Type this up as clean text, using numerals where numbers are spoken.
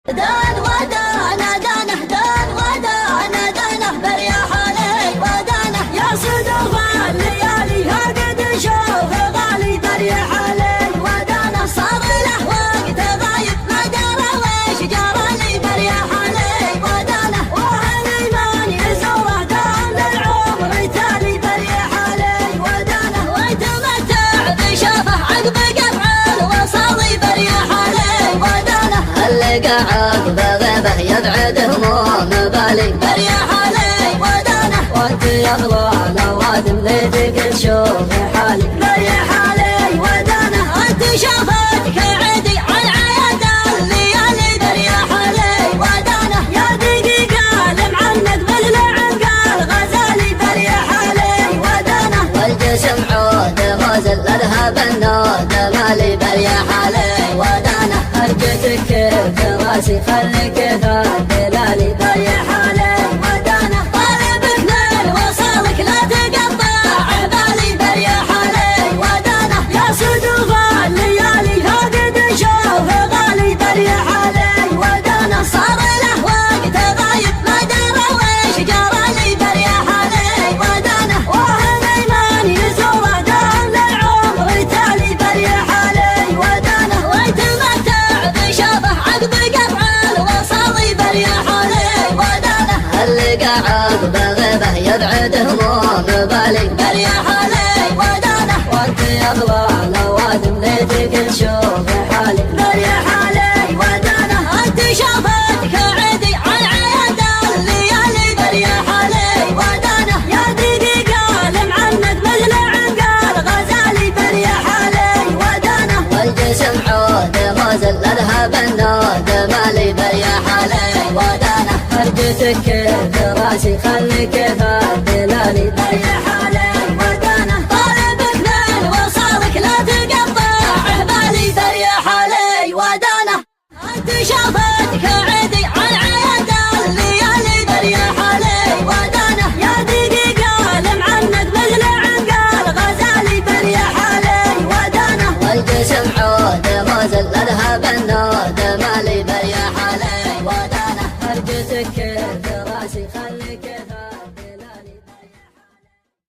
دان ودانه دانه دان ودانه دانه بريح علي ودانه يا صدوف الليالي هاقد شوف غالي بريح علي ودانه صار له وقت غايب ما درى ويش جرى لي بريح علي ودانه واهل ايمان يزوره دام للعمر تالي بريح علي ودانه ويتمتع بشافه عقب قطع الوصالي بريح علي ودانه اللي قاعد بغيبه يبعد هموم بالي بريح علي ودانه وانت يغلى نوادم ليتك تشوف حالي بريح علي ودانه انت شافتك عدي عن عياد الليالي بريح علي ودانه يا دقيقه لمعنك بالعنقال غزالي بريح علي ودانه والجسم عود غزل اذهب النود مالي بريح علي ودانه هرجتك كيف راسي خليك دلالي بريح علي ودانه طالبك من وصالك لا تقطع بالي بريح علي ودانه يا صدوف الليالي هاقد شوف غالي بريح علي ودانه صار له وقت غايب ما درى ويش جرى لي بريح علي ودانه واهل ايمان يزوره دام للعمر تالي بريح علي ودانه ويتمتع بشافه عقب قطع الوصالي بريح علي ودانه اللي قاعد بغيبه يبعد هموم بالي بريح علي ودانه وانت يغلى نوادم ليتك تشوف حالي بريح علي ودانه انت شافتك عدي عن عياد الليالي بريح علي ودانه يا دقيقه لمعنك مثل عنقال غزالي بريح علي ودانه والجسم عود غزل اذهب النود مالي بريح علي ودانه هرجتك كيف راسي خليك دلالي بريح علي ودانه طالبك من وصالك لا تقطع بالي بريح علي ودانه انت شافتك عدي عن عياد الليالي بريح علي ودانه يا دقيقه لمعنك مثل عنقال غزالي بريح علي ودانه والجسم عود غزل اذهب النود